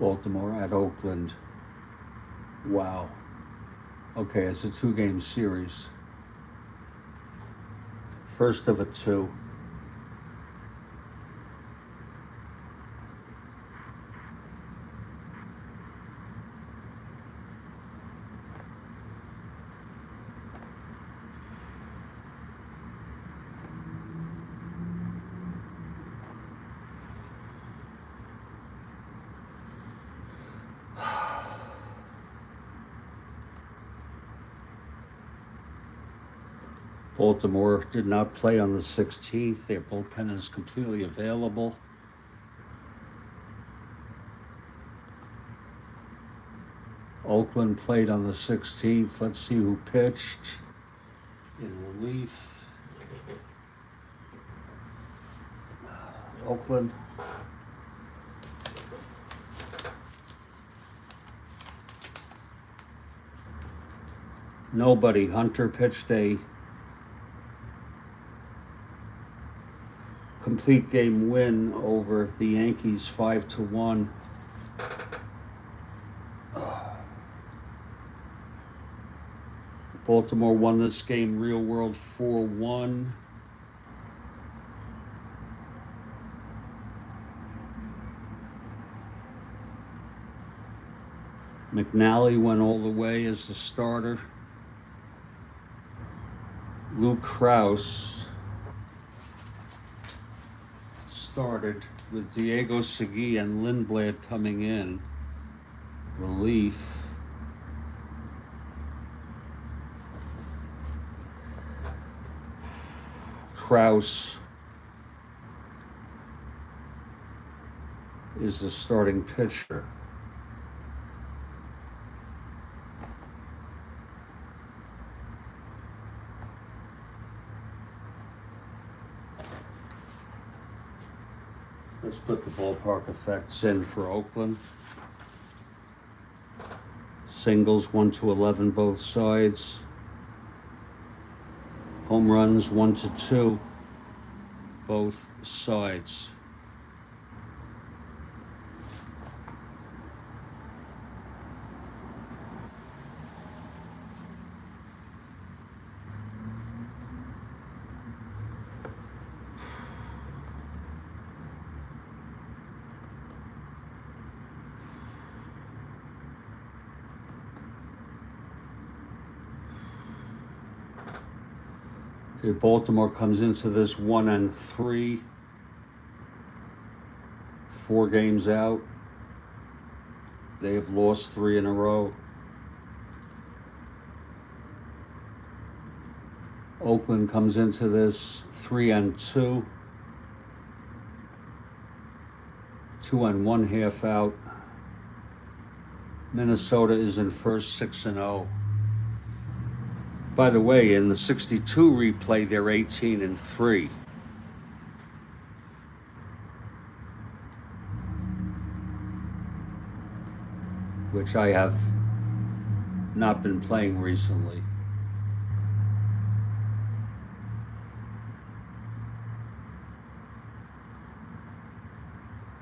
Baltimore at Oakland. Wow. Okay, it's a 2-game series. First of a 2. Baltimore did not play on the 16th. Their bullpen is completely available. Oakland played on the 16th. Let's see who pitched in relief. Oakland. Nobody. Hunter pitched a complete game win over the Yankees 5-1. Baltimore won this game real world 4-1. McNally went all the way as the starter. Luke Krause started with Diego Segui and Lindblad coming in. Relief. Krause is the starting pitcher. Let's put the ballpark effects in for Oakland. Singles 1-11 both sides. Home runs 1-2 both sides. Okay, Baltimore comes into this 1-3, 4 games out. They have lost 3 in a row. Oakland comes into this 3-2, 2 1/2 out. Minnesota is in first, 6-0. By the way, in the 62 replay, they're 18-3. Which I have not been playing recently.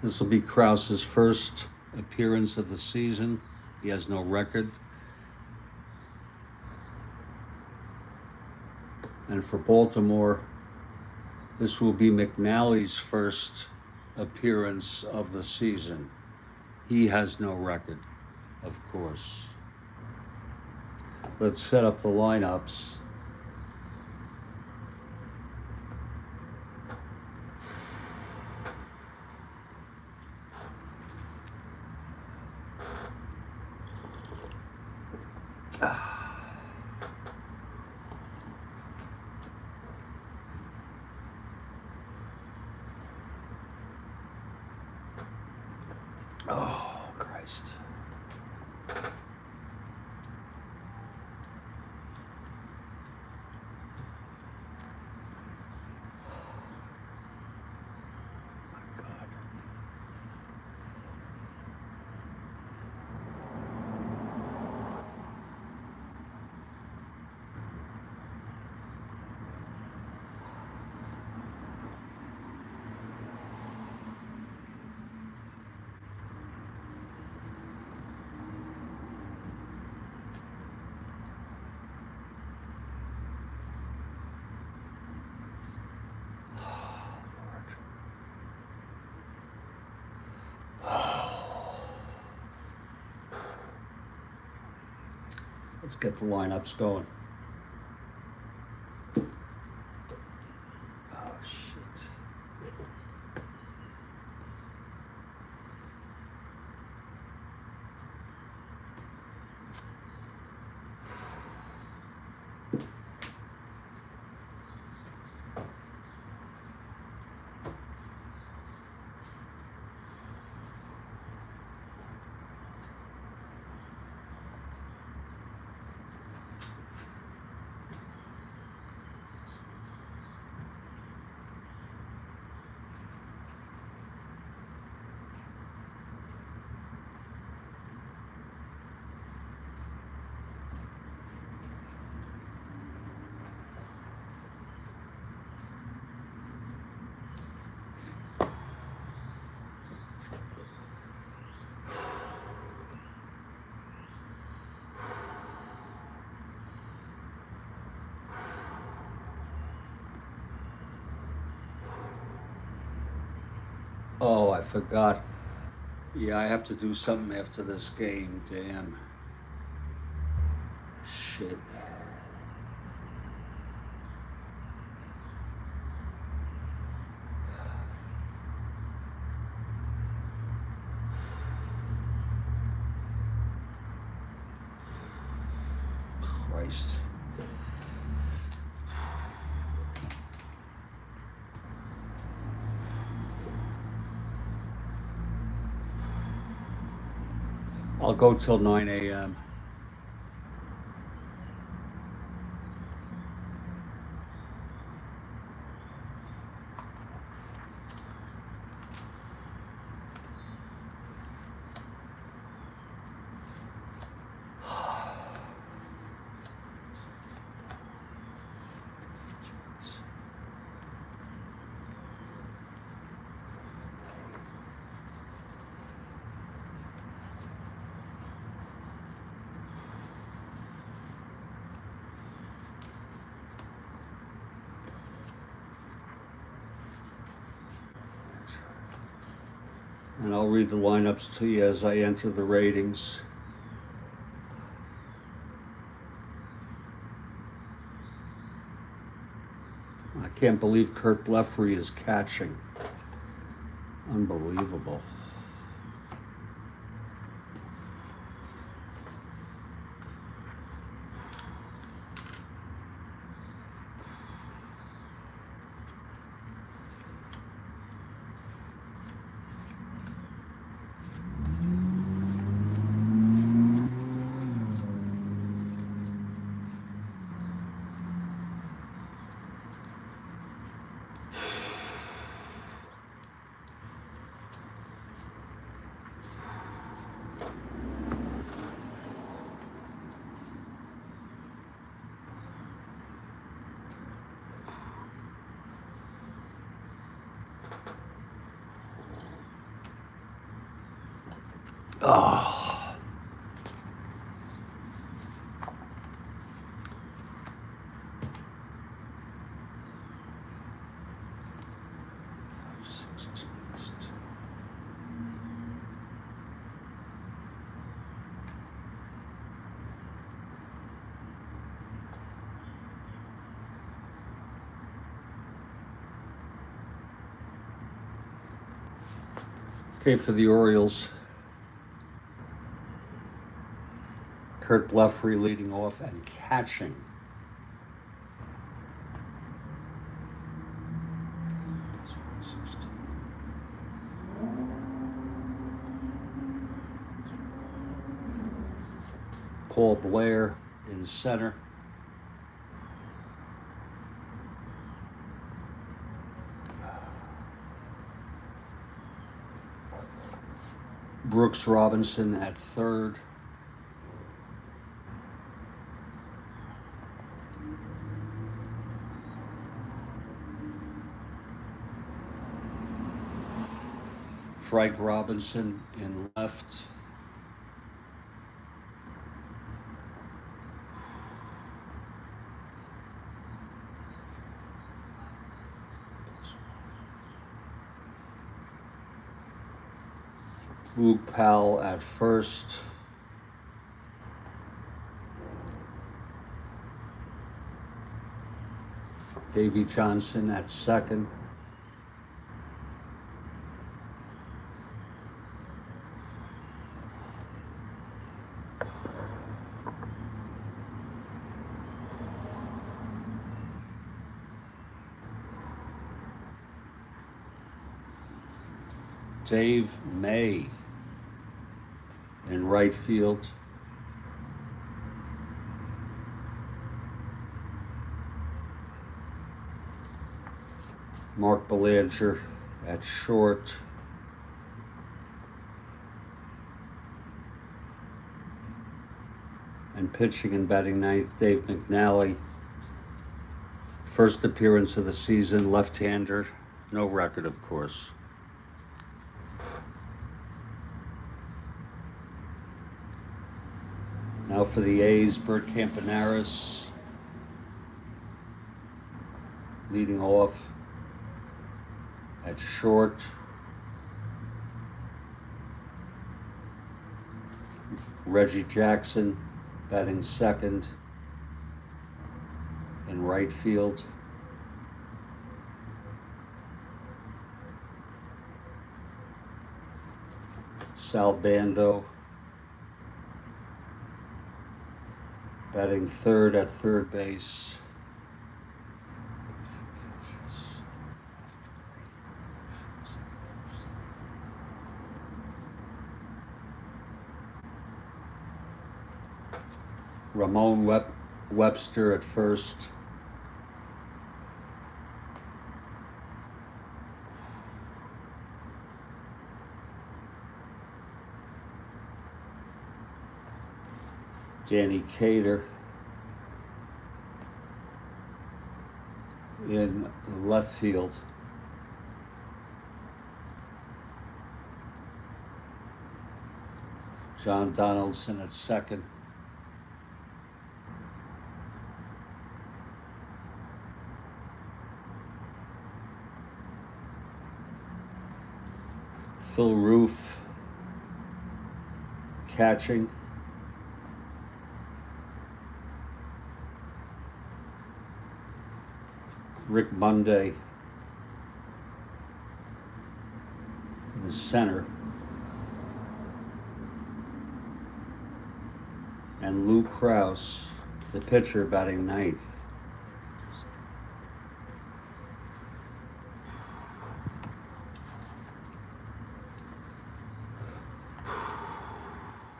This will be Krause's first appearance of the season. He has no record. And for Baltimore, this will be McNally's first appearance of the season. He has no record, of course. Let's set up the lineups. Oh, Christ. My God. Let's get the lineups going. Oh, shit. Oh, I forgot. Yeah, I have to do something after this game. Damn. Shit. Christ. I'll go till 9 a.m. And I'll read the lineups to you as I enter the ratings. I can't believe Kurt Blefary is catching. Unbelievable. Oh. Okay, for the Orioles, Kurt Blefary leading off and catching. Paul Blair in center. Brooks Robinson at third. Frank Robinson in left. Boog Powell at first. Davy Johnson at second. Dave May in right field. Mark Belanger at short. And pitching and batting ninth, Dave McNally. First appearance of the season, left-hander. No record, of course. Now for the A's, Bert Campanaris leading off at short. Reggie Jackson batting second in right field. Sal Bando batting third at third base. Ramon Webster at first. Danny Cater in left field. John Donaldson at second. Phil Roof catching. Rick Monday in the center. And Lou Krause, the pitcher, batting ninth.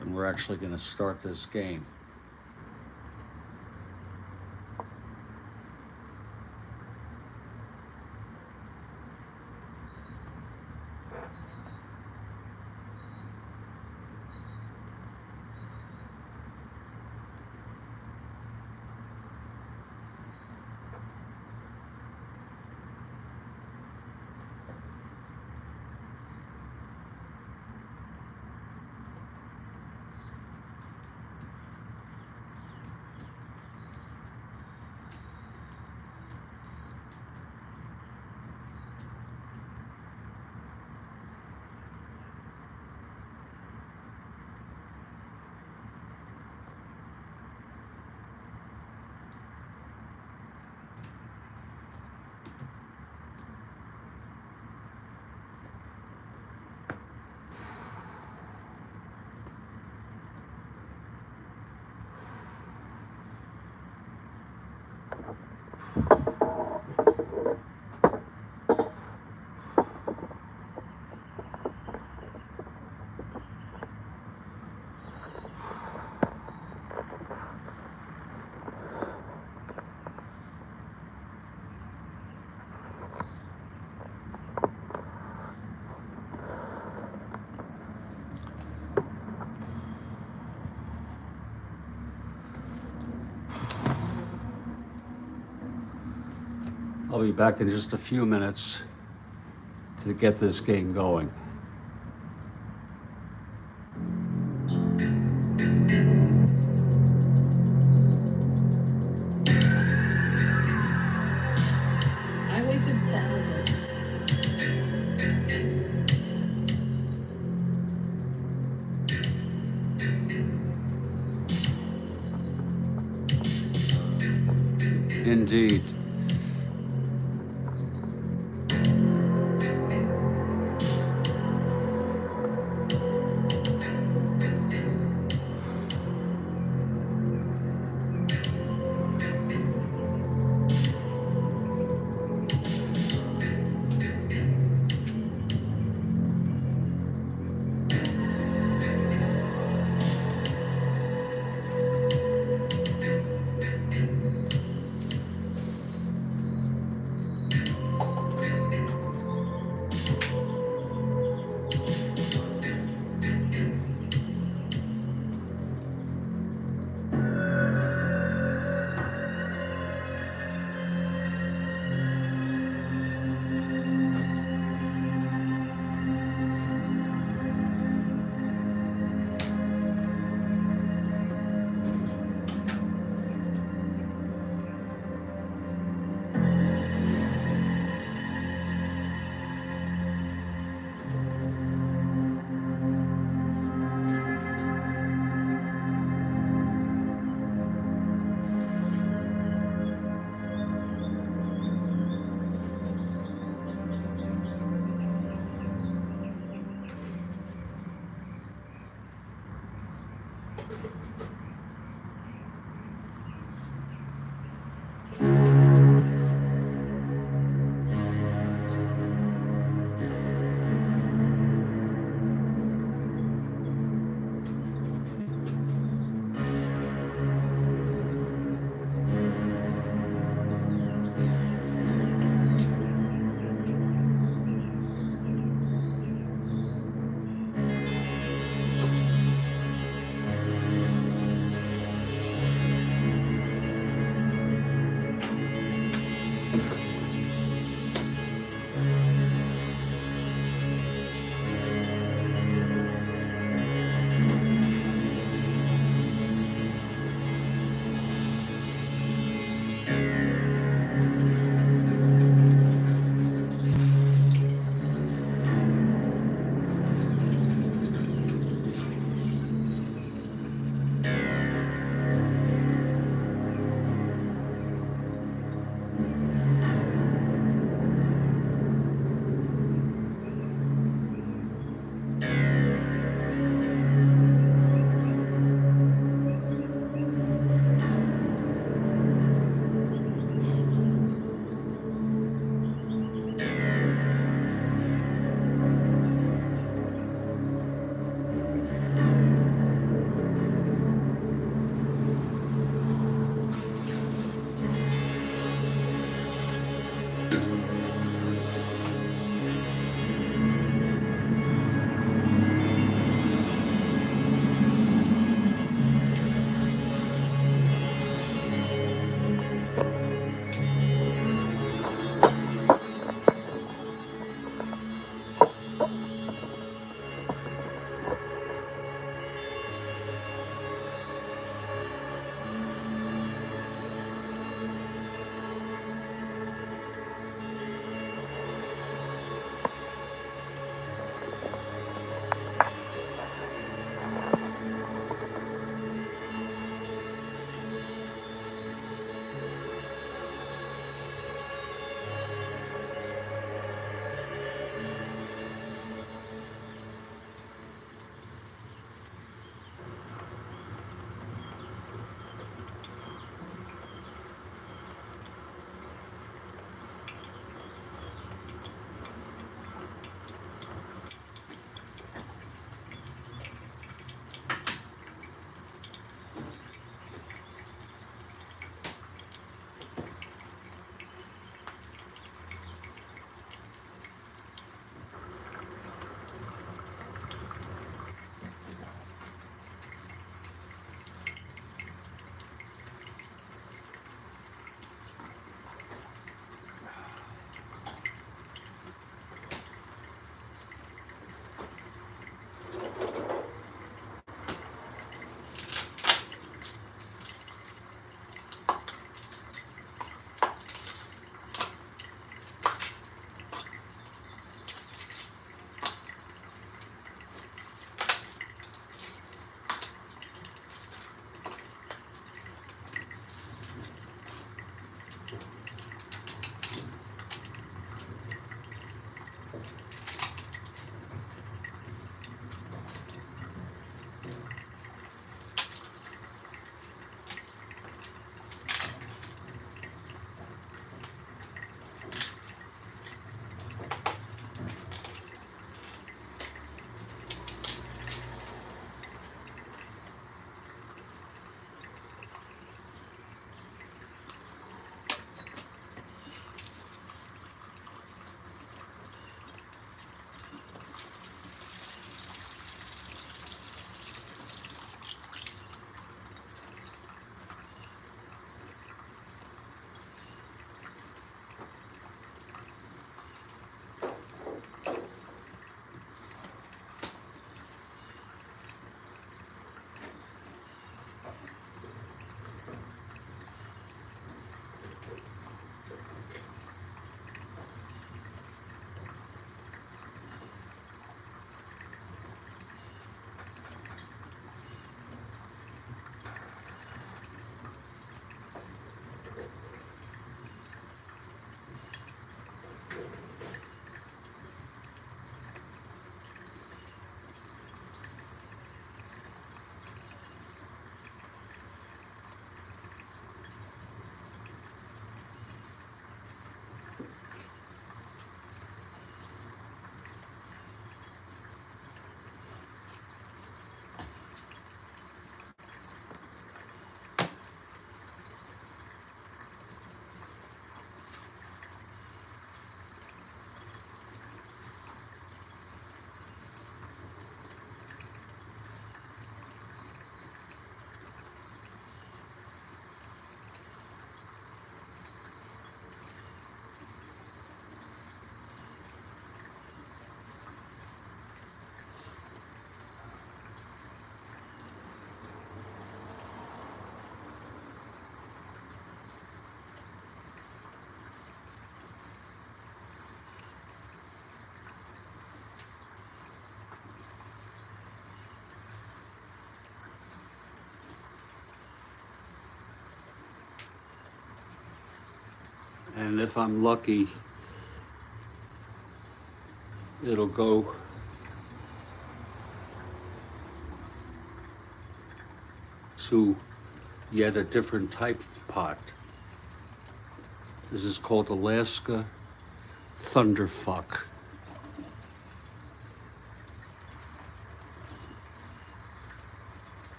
And we're actually going to start this game. I'll be back in just a few minutes to get this game going. I wasted 1,000. Indeed. And if I'm lucky, it'll go to yet a different type of pot. This is called Alaska Thunderfuck.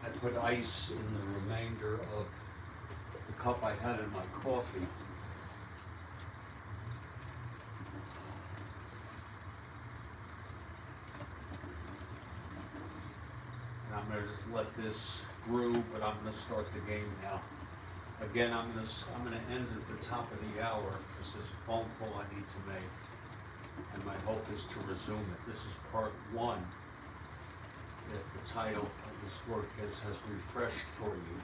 I put ice in the remainder of the cup I had in my coffee. And I'm gonna just let this brew, but I'm gonna start the game now. Again, I'm gonna end at the top of the hour because there's a phone call I need to make. And my hope is to resume it. This is part one, if the title of this work has refreshed for you.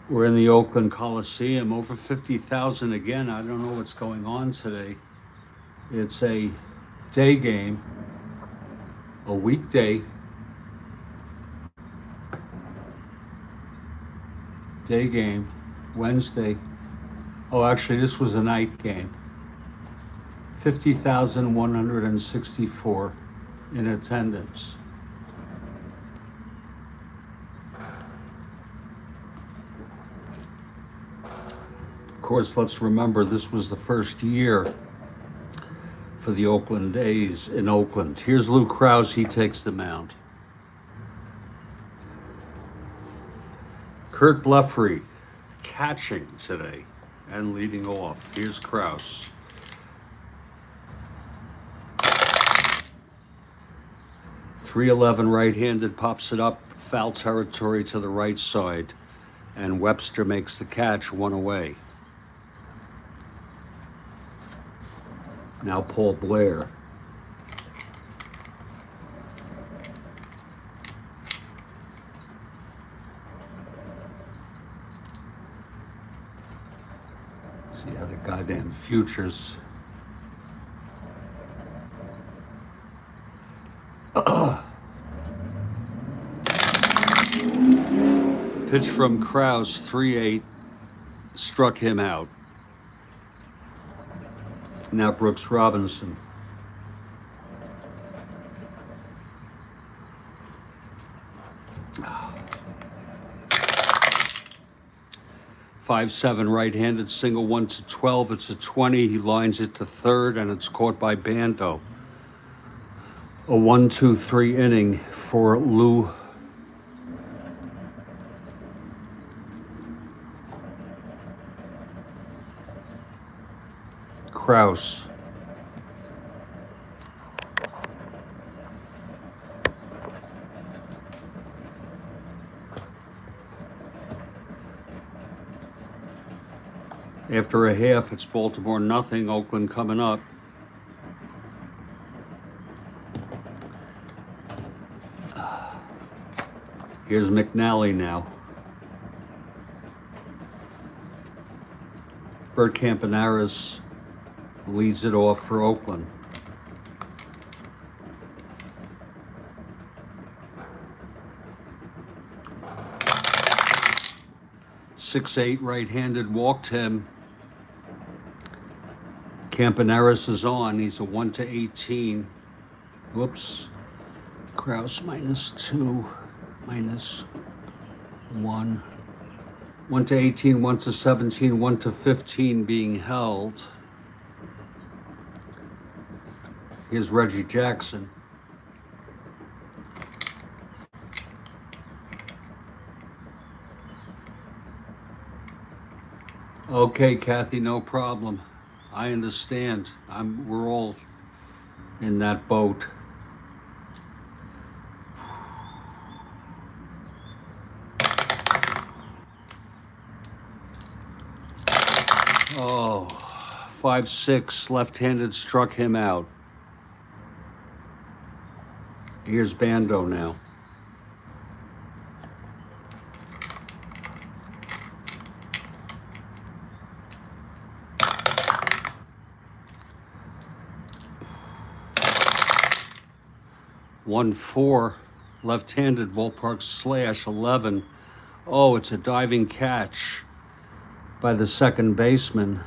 We're in the Oakland Coliseum, over 50,000 again. I don't know what's going on today. It's a day game, a weekday day game, Wednesday. Oh, actually, this was a night game. 50,164 in attendance. Of course, let's remember this was the first year for the Oakland A's in Oakland. Here's Lou Krause, he takes the mound. Kurt Blefary catching today and leading off. Here's Krause. .311 right-handed, pops it up, foul territory to the right side, and Webster makes the catch, one away. Now Paul Blair. See how the goddamn futures. Pitch from Krause, 3-8, struck him out. Now Brooks Robinson. "5-7 right-handed single, 1-12. It's a 20. He lines it to third, and it's caught by Bando. A 1-2-3 inning for Lou Krause. After a half, it's Baltimore nothing, Oakland coming up. Here's McNally now. Bert Campanaris leads it off for Oakland. "6-8 right-handed, walked him. Campanaris is on. He's a 1-18. Whoops. Krause -2, -1. 1-18, 1-17, 1-15 being held. Here's Reggie Jackson. Okay, Kathy, no problem. I understand. We're all in that boat. Oh, 5-6 left-handed struck him out. Here's Bando now. "1-4 left-handed ballpark slash 11. Oh, it's a diving catch by the second baseman,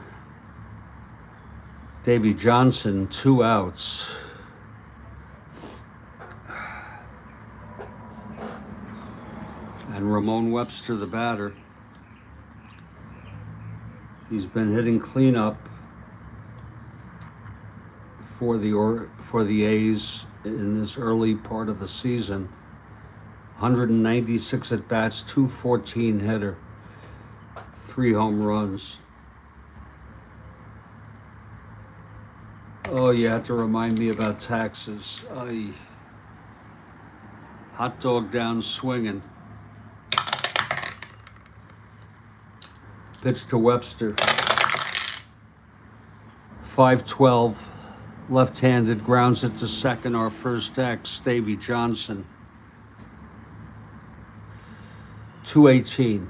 Davy Johnson, 2 outs. And Ramon Webster, the batter. He's been hitting cleanup for the A's in this early part of the season. 196 at bats, 214 hitter, 3 home runs. Oh, you have to remind me about taxes. Hot dog down swinging. Pitch to Webster. 5-12. Left-handed, grounds it to second, our first X, Davy Johnson. 2-18.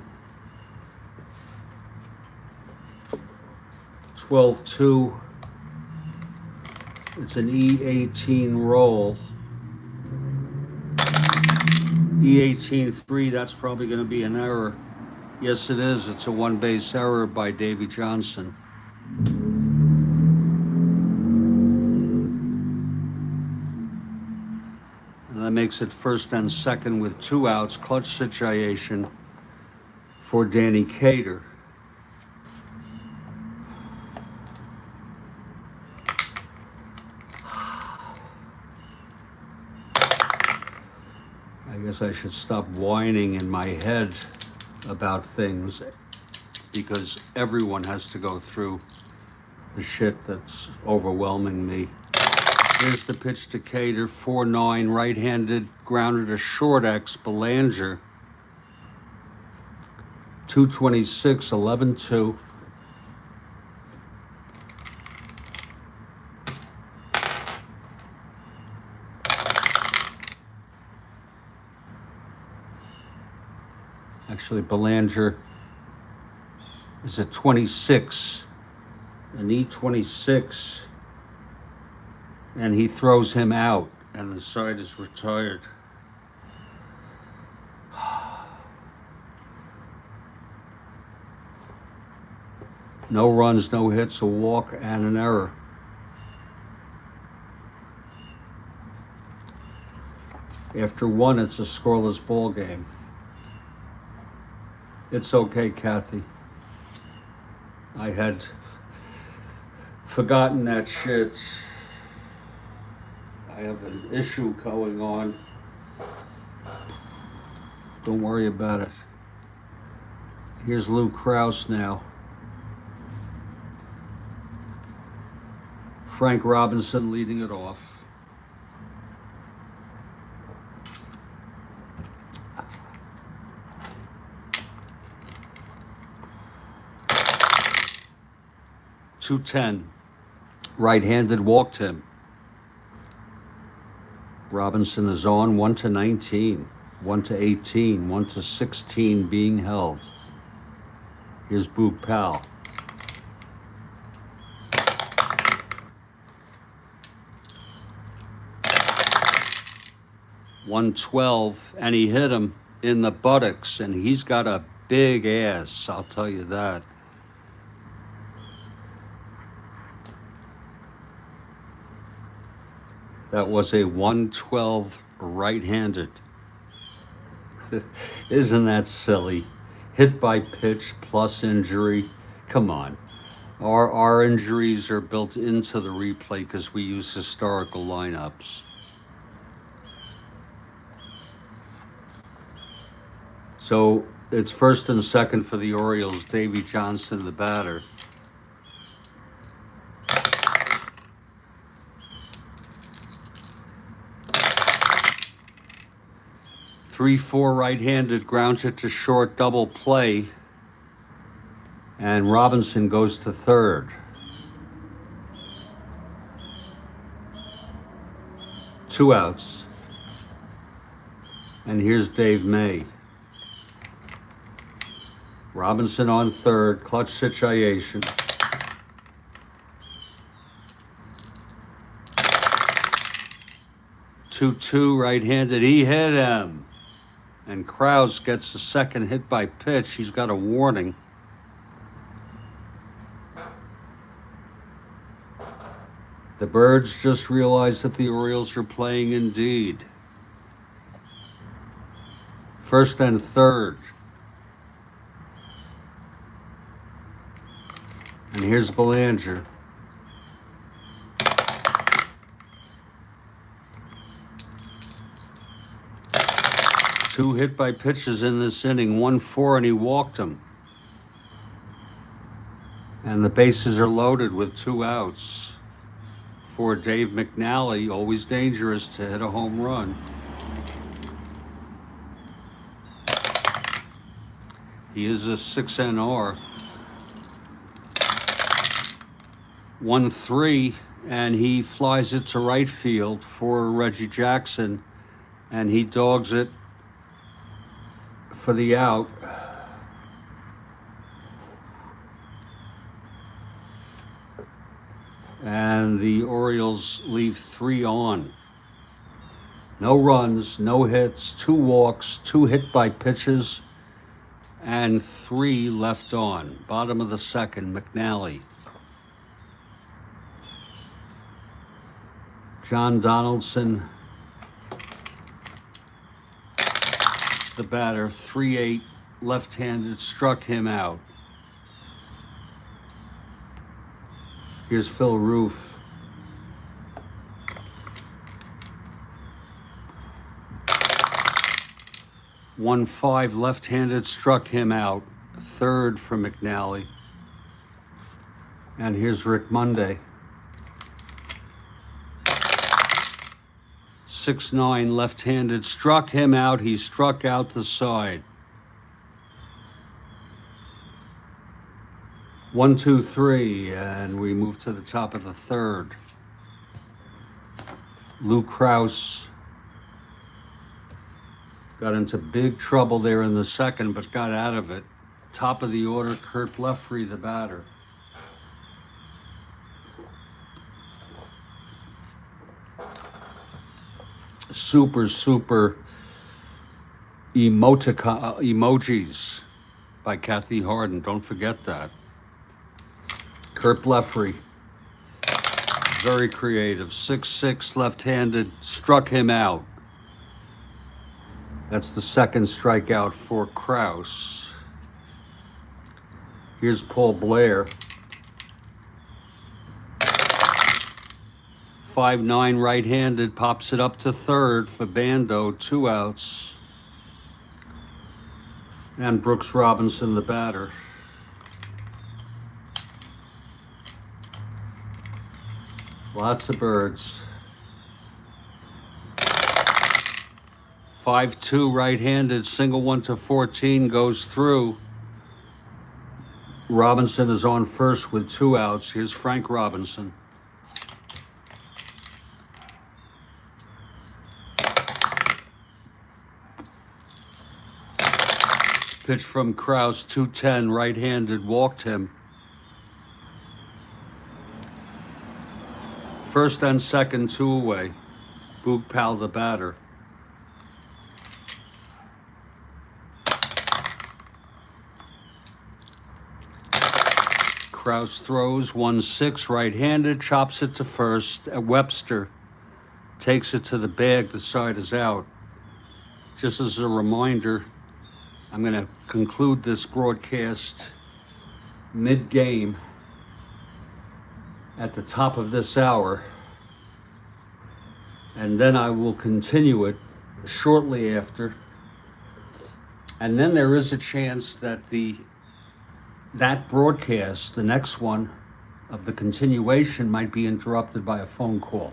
12-2. It's an E18 roll. E18-3, that's probably going to be an error. Yes, it is. It's a one-base error by Davy Johnson. And that makes it first and second with 2 outs. Clutch situation for Danny Cater. I guess I should stop whining in my head about things, because everyone has to go through the shit that's overwhelming me. Here's the pitch to Cater, 4-9, right-handed, grounded a short X, Belanger. 226, 11-2. Actually, Belanger is at 26, an E26, and he throws him out, and the side is retired. No runs, no hits, a walk, and an error. After one, it's a scoreless ball game. It's okay, Kathy. I had forgotten that shit. I have an issue going on. Don't worry about it. Here's Lou Krause now. Frank Robinson leading it off. .210. Right-handed walked him. Robinson is on 1-19, 1-18, 1-16 being held. Here's Boog Powell. .112, and he hit him in the buttocks, and he's got a big ass, I'll tell you that. That was a 112 right-handed. Isn't that silly? Hit by pitch plus injury. Come on. Our injuries are built into the replay because we use historical lineups. So it's first and second for the Orioles. Davey Johnson, the batter. Three-four right-handed, grounds it to short, double play, and Robinson goes to third. Two outs. And here's Dave May. Robinson on third, clutch situation. Two right-handed, he hit him. And Krause gets the second hit by pitch. He's got a warning. The Birds just realized that the Orioles are playing indeed. First and third. And here's Belanger. Two hit by pitches in this inning, 1-4, and he walked him. And the bases are loaded with two outs for Dave McNally, always dangerous to hit a home run. He is a 6NR. 1-3, and he flies it to right field for Reggie Jackson, and he dogs it for the out. And the Orioles leave 3 on. No runs, no hits, 2 walks, 2 hit by pitches, and 3 left on. Bottom of the second, McNally. John Donaldson, the batter, 3-8, left-handed, struck him out. Here's Phil Roof. .15, left-handed, struck him out. Third for McNally. And here's Rick Monday. 6-9, left-handed, struck him out. He struck out the side. 1, 2, 3, and we move to the top of the third. Lou Krause Got into big trouble there in the second, but got out of it. Top of the order, Kurt Leffrey, the batter. Super emojis by Kathy Harden. Don't forget that. Kurt Leffrey, very creative. 6'6", left-handed, struck him out. That's the second strikeout for Kraus. Here's Paul Blair. 5'9", right-handed, pops it up to third for Bando, 2 outs. And Brooks Robinson, the batter. Lots of birds. 5'2", right-handed, single one to 14, goes through. Robinson is on first with 2 outs. Here's Frank Robinson. Pitch from Kraus, 210, right-handed, walked him. First and second, 2 away. Boog Powell, the batter. Kraus throws 1-6, right-handed, chops it to first. Webster takes it to the bag. The side is out. Just as a reminder, I'm going to conclude this broadcast mid-game at the top of this hour, and then I will continue it shortly after. And then there is a chance that that broadcast, the next one of the continuation, might be interrupted by a phone call.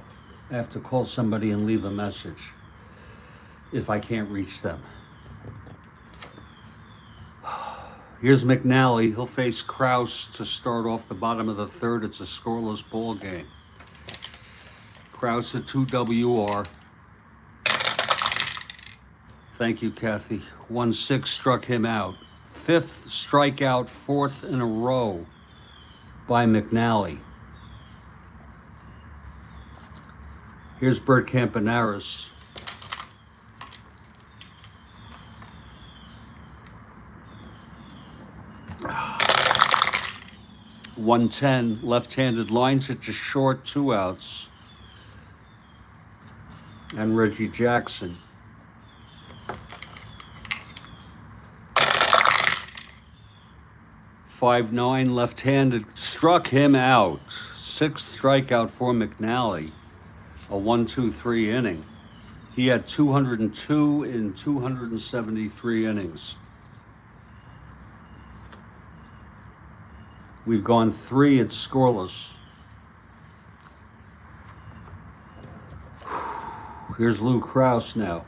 I have to call somebody and leave a message if I can't reach them. Here's McNally. He'll face Kraus to start off the bottom of the third. It's a scoreless ball game. Kraus at 2 WR. Thank you, Kathy. 1-6 struck him out. 5th strikeout, 4th in a row by McNally. Here's Bert Campanaris. .110, left-handed, lines it to short, 2 outs. And Reggie Jackson. .59, left-handed, struck him out. 6th strikeout for McNally. A 1-2-3 inning. He had 202 in 273 innings. We've gone 3, it's scoreless. Here's Lou Kraus now.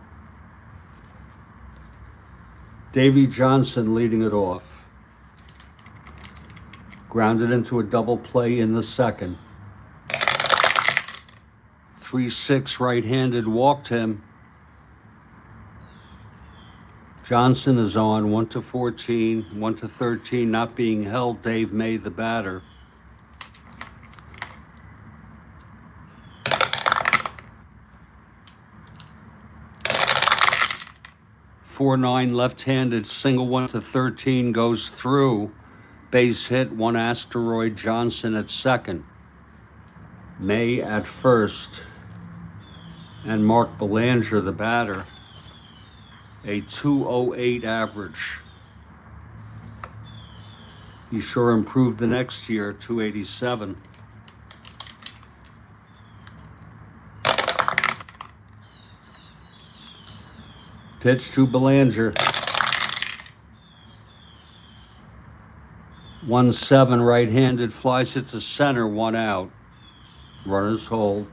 Davey Johnson leading it off. Grounded into a double play in the second. 3-6, right-handed, walked him. Johnson is on, 1-14, 1-13, not being held. Dave May, the batter. .49, left-handed, single 1-13, goes through. Base hit, 1 asteroid. Johnson at second. May at first. And Mark Belanger, the batter. A 208 average. He sure improved the next year, 287. Pitch to Belanger. 1-7, right-handed, flies it to center, 1 out. Runners hold.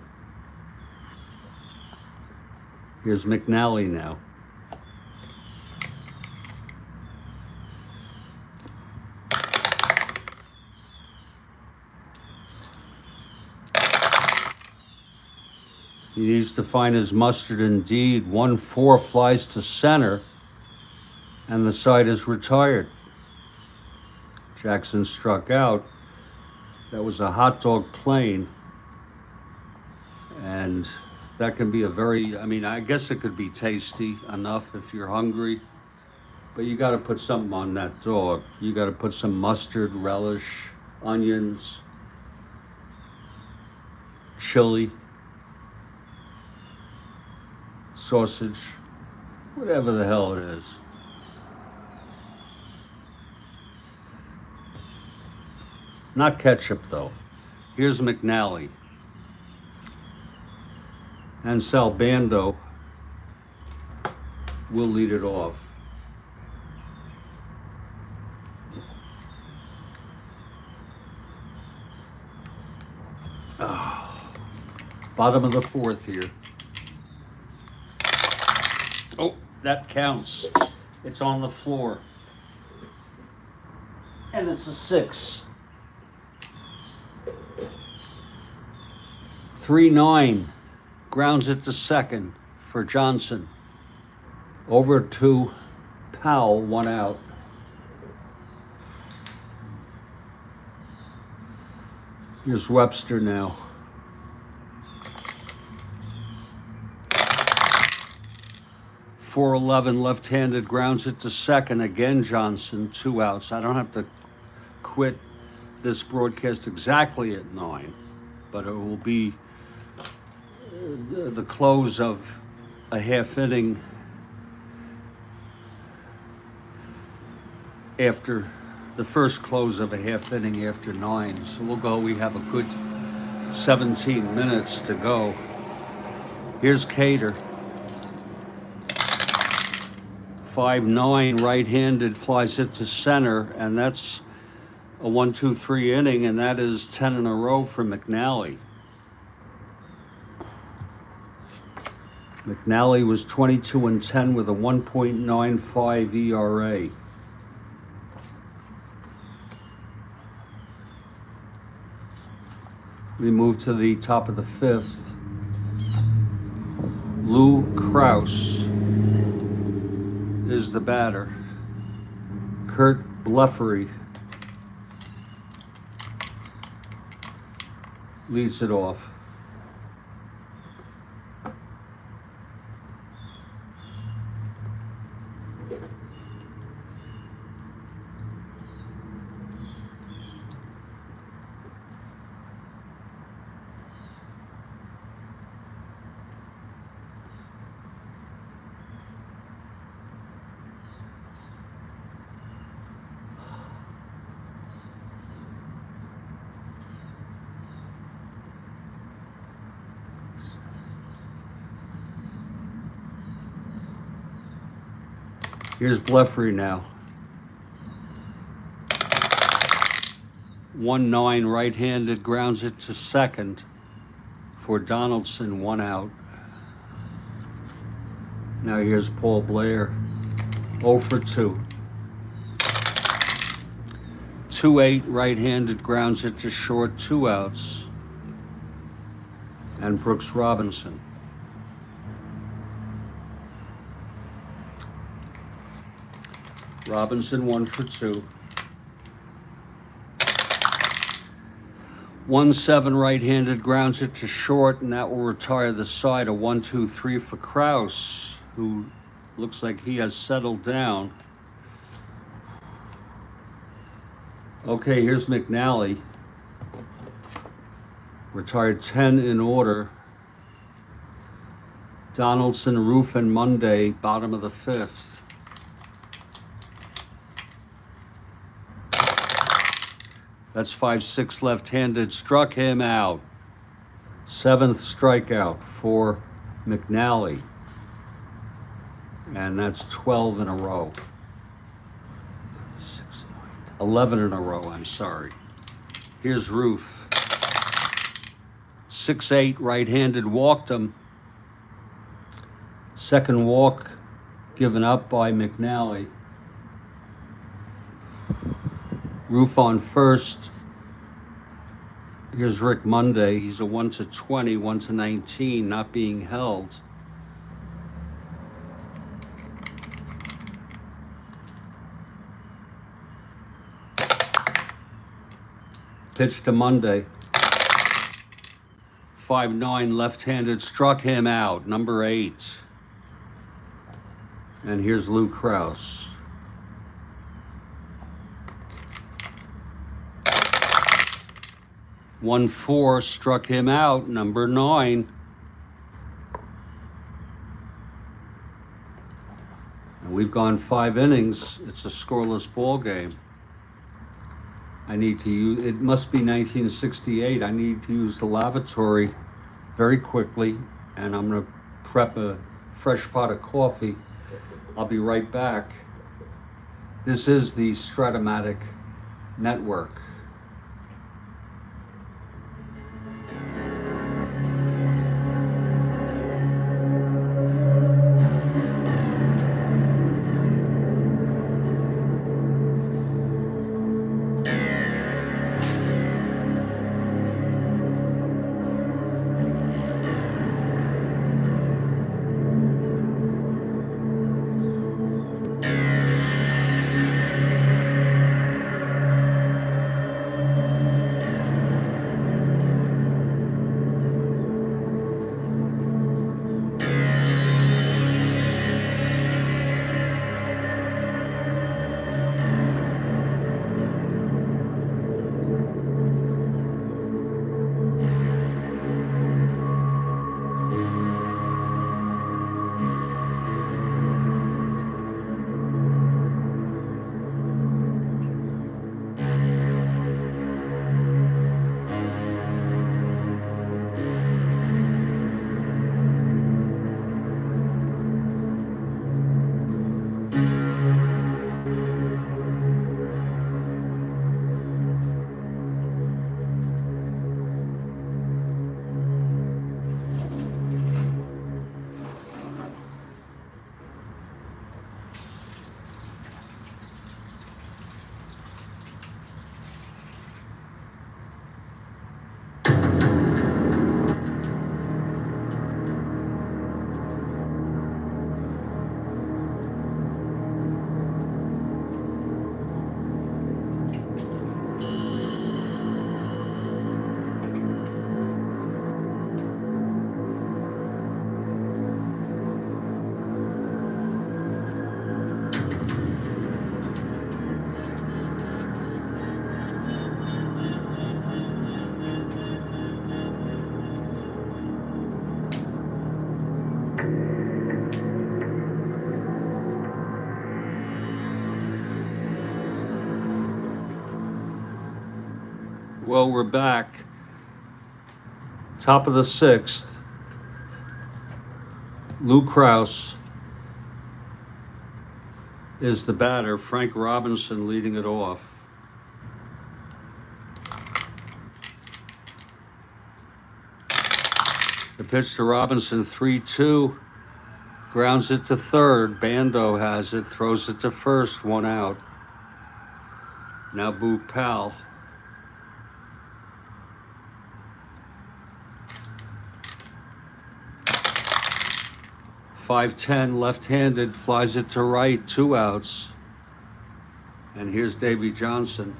Here's McNally now. He needs to find his mustard indeed. 1-4 flies to center, and the side is retired. Jackson struck out. That was a hot dog plane, and that can be a very, I mean, I guess it could be tasty enough if you're hungry, but you got to put something on that dog. You got to put some mustard, relish, onions, chili, sausage, whatever the hell it is. Not ketchup, though. Here's McNally. And Salbando will lead it off. Bottom of the fourth here. Oh, that counts. It's on the floor. And it's a 6. 3-9. Grounds it to second for Johnson. Over to Powell, 1 out. Here's Webster now. 4-11 left-handed, grounds it to second. Again, Johnson, 2 outs. I don't have to quit this broadcast exactly at 9, but it will be the close of a half inning after the first close of a half inning after 9. So we'll go. We have a good 17 minutes to go. Here's Cater. 5-9 right-handed, flies it to center, and that's a 1-2-3 inning, and that is 10 in a row for McNally. McNally was 22-10 with a 1.95 ERA. We move to the top of the 5th. Lou Krause is the batter. Kurt Bleffery leads it off. Here's Bleffery now. 1-9 right-handed, grounds it to second for Donaldson, 1 out. Now here's Paul Blair, 0 for 2. 2-8 right-handed, grounds it to short, 2 outs. And Brooks Robinson. Robinson 1 for 2. 1-7 right-handed, grounds it to short, and that will retire the side. A 1-2-3 for Krause, who looks like he has settled down. Okay, here's McNally. Retired 10 in order. Donaldson, Roof, and Monday, bottom of the 5th. That's 5-6 left-handed, struck him out. 7th strikeout for McNally. And that's 12 in a row. 11 in a row, I'm sorry. Here's Roof. 6-8 right-handed, walked him. Second walk given up by McNally. Roof on first Here's Rick Monday. He's a 1-20, 1-19, not being held. Pitch to Monday. 5-9, left-handed, struck him out, number 8. And here's Lou Krause. One 4, struck him out, number 9. And we've gone 5 innings. It's a scoreless ball game. I need to use, it must be 1968. I need to use the lavatory very quickly, and I'm gonna prep a fresh pot of coffee. I'll be right back. This is the Strat-O-Matic network. Well, we're back. Top of the 6th. Lou Krause is the batter. Frank Robinson leading it off. The pitch to Robinson, 3-2. Grounds it to third. Bando has it, throws it to first, 1 out. Now Boog Powell. .510, left-handed, flies it to right, 2 outs. And here's Davey Johnson.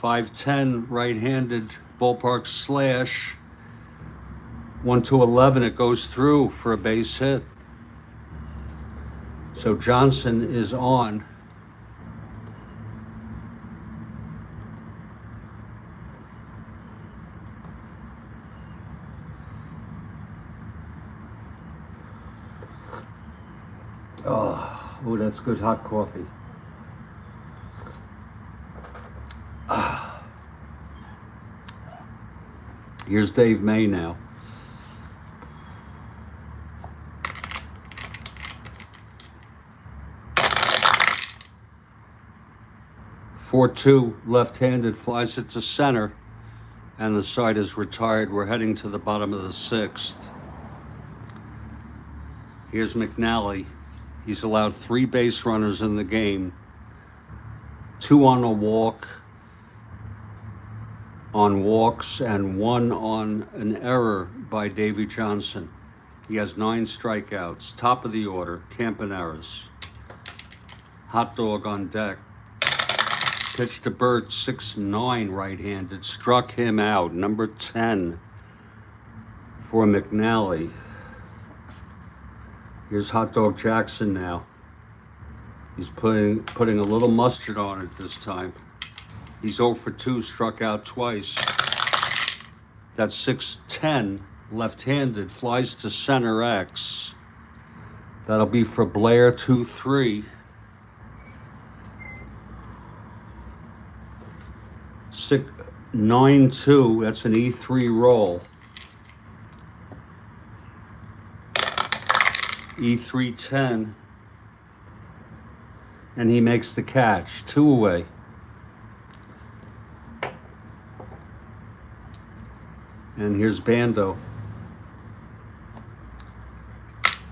.510, right-handed, ballpark slash. 1-11, it goes through for a base hit. So Johnson is on. Oh, that's good hot coffee. Here's Dave May now. .42, left-handed, flies it to center, and the side is retired. We're heading to the bottom of the 6th. Here's McNally. He's allowed 3 base runners in the game. 2 on a walk, on walks, and 1 on an error by Davey Johnson. He has 9 strikeouts. Top of the order, Campaneris. Hot dog on deck. Pitch to Burt, 6'9", right-handed. Struck him out. Number 10 for McNally. Here's Hot Dog Jackson now. He's putting a little mustard on it this time. He's 0 for 2, struck out twice. That's 6'10", left-handed, flies to center X. That'll be for Blair, 2-3. 9-2, that's an E3 roll. E3-10, and he makes the catch, 2 away. And here's Bando.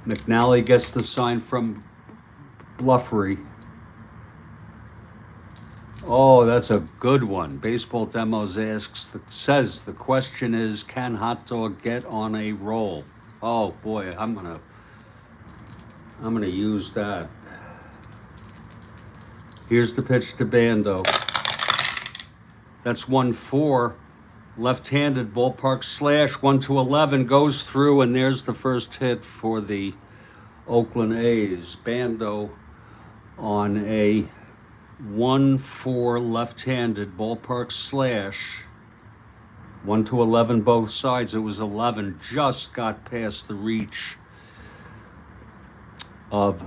McNally gets the sign from Bluffery. Oh, that's a good one. Baseball Demos says the question is, can Hot Dog get on a roll? Oh boy, I'm gonna use that. Here's the pitch to Bando. That's 1-4. Left-handed ballpark slash, 1-11, goes through, and there's the first hit for the Oakland A's. Bando on a 1-4 left-handed ballpark slash, 1-11 both sides. It was 11, just got past the reach of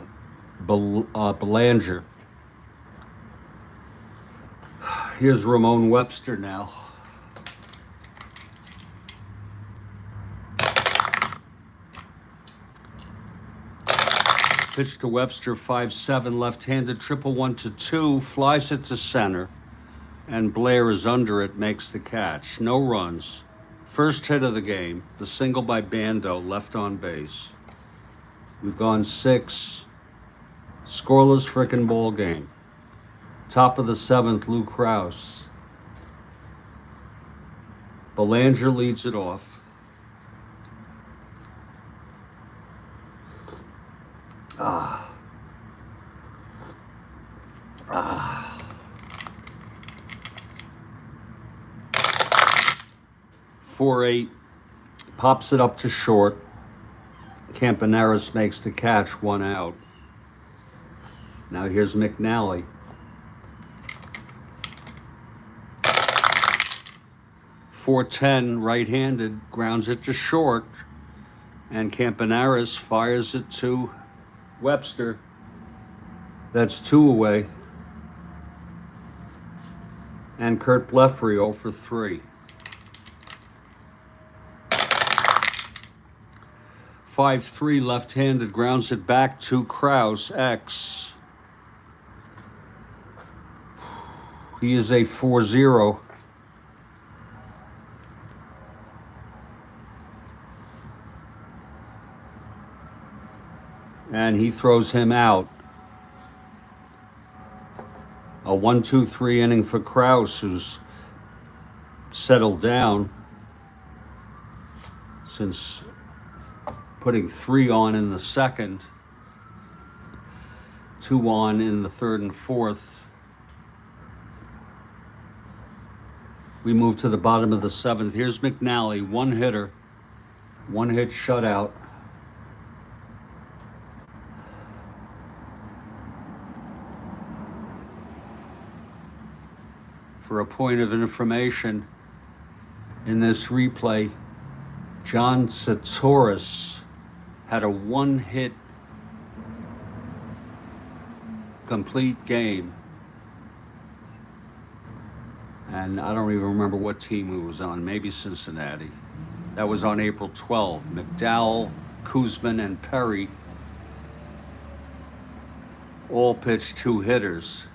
Belanger. Here's Ramon Webster now. Pitch to Webster, 5-7, left-handed, 1-1-2, flies it to center, and Blair is under it, makes the catch. No runs. First hit of the game, the single by Bando, left on base. We've gone 6. Scoreless frickin' ball game. Top of the 7th, Lou Krause. Belanger leads it off. 4-8, pops it up to short. Campaneris makes the catch, 1 out. Now here's McNally. 4-10, right-handed, grounds it to short, and Campaneris fires it to Webster. That's 2 away. And Kurt Blefary 0 for 3. 5-3, left-handed, grounds it back to Krause, X. He is a 4-0. And he throws him out. A 1-2-3 inning for Krause, who's settled down since putting 3 on in the second, 2 on in the third and fourth. We move to the bottom of the 7th. Here's McNally, 1 hitter, 1 hit shutout. For a point of information, in this replay, John Satoris had a 1-hit complete game. And I don't even remember what team he was on, maybe Cincinnati. That was on April 12th. McDowell, Kuzman, and Perry all pitched 2 hitters.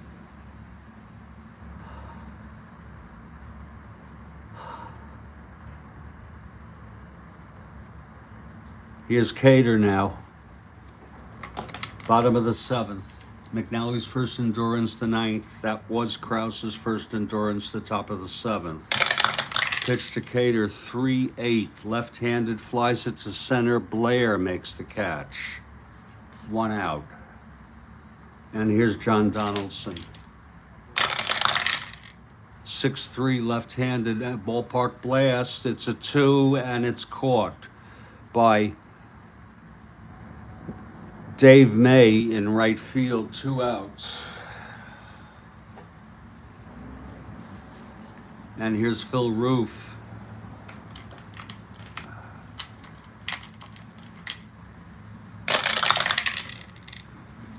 Here's Cater now. Bottom of the 7th. McNally's first endurance, the 9th. That was Krause's first endurance, the top of the 7th. Pitch to Cater, 3-8. Left-handed, flies it to center. Blair makes the catch. 1 out. And here's John Donaldson. 6-3 left-handed ballpark blast. It's a 2 and it's caught by Dave May in right field. 2 outs. And here's Phil Roof.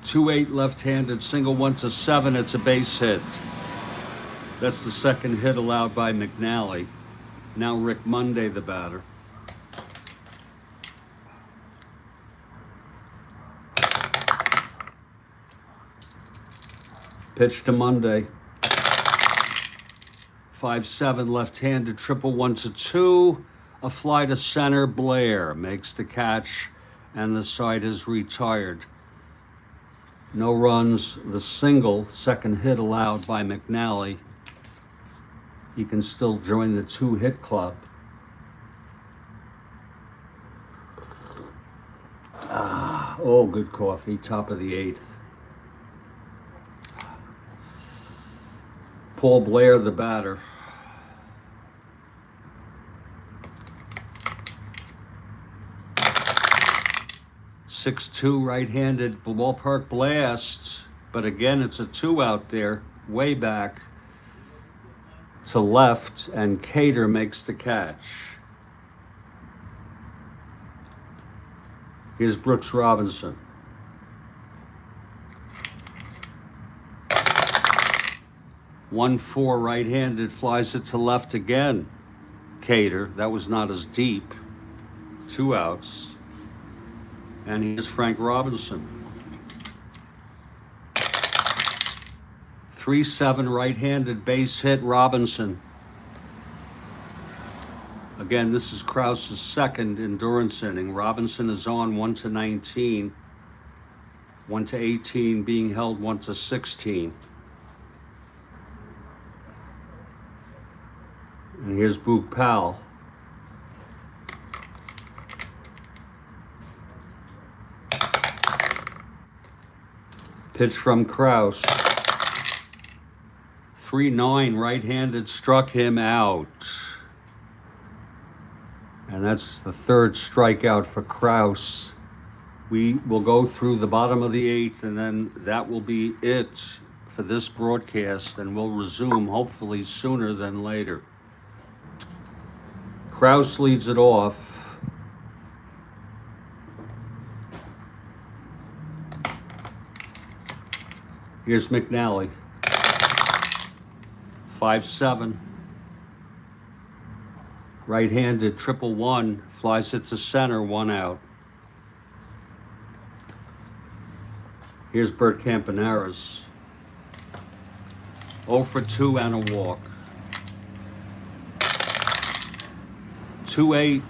Two-8 left-handed single, 1-7. It's a base hit. That's the second hit allowed by McNally. Now Rick Monday, the batter. Pitch to Monday. 5-7 left-handed triple, 1-2. A fly to center. Blair makes the catch, and the side is retired. No runs. The single, second hit allowed by McNally. He can still join the 2-hit club. Oh, good coffee. Top of the 8th. Paul Blair, the batter. .6-2 right-handed ballpark blast, but again it's a 2 out there, way back to left, and Cater makes the catch. Here's Brooks Robinson. .14 right-handed, flies it to left again. Cater, that was not as deep. 2 outs. And here's Frank Robinson. 3-7 right-handed base hit, Robinson. Again, this is Krause's second endurance inning. Robinson is on 1-19. 1-18 being held, 1-16. And here's Boog Powell. Pitch from Krause. 3-9 right-handed, struck him out. And that's the third strikeout for Krause. We will go through the bottom of the 8th, and then that will be it for this broadcast, and we'll resume hopefully sooner than later. Krause leads it off. Here's McNally. 5-7. Right-handed triple, 1, flies it to center, 1 out. Here's Bert Campaneris. 0 for 2 and a walk. 2-8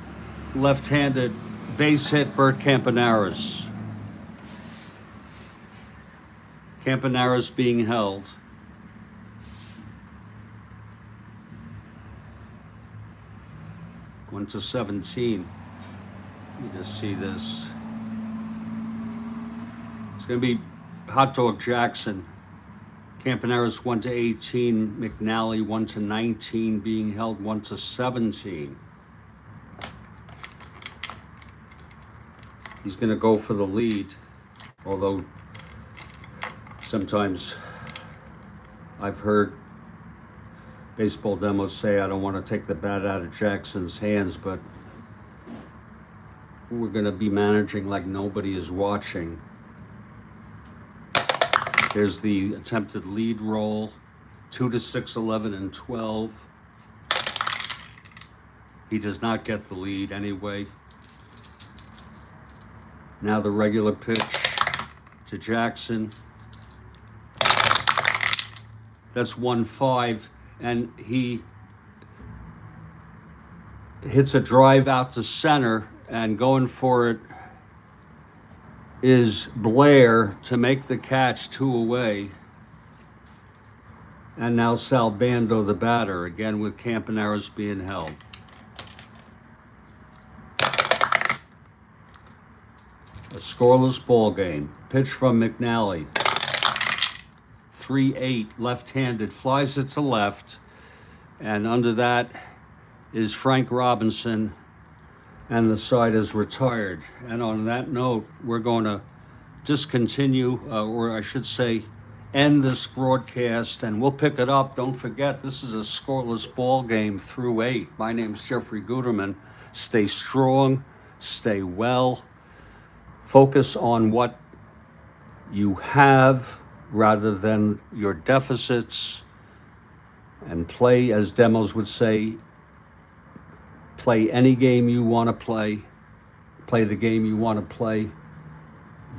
left-handed base hit, Bert Campaneris. Campaneris being held. Went to 17. You just see this. It's going to be Hot Dog Jackson. Campaneris 1-18. McNally 1-19 being held, 1-17. He's going to go for the lead, although sometimes I've heard baseball demos say I don't want to take the bat out of Jackson's hands, but we're going to be managing like nobody is watching. There's the attempted lead roll, 2-6, 11, and 12. He does not get the lead anyway. Now the regular pitch to Jackson. That's 1-5, and he hits a drive out to center, and going for it is Blair to make the catch, 2 away. And now Salbando, the batter, again with Campaneris being held. A scoreless ball game. Pitch from McNally. 3-8, left-handed, flies it to left. And under that is Frank Robinson, and the side is retired. And on that note, we're going to discontinue, or I should say, end this broadcast, and we'll pick it up. Don't forget, this is a scoreless ball game through 8. My name's Jeffrey Guterman. Stay strong, stay well, focus on what you have rather than your deficits, and play, as Demos would say, play any game you want to play the game you want to play,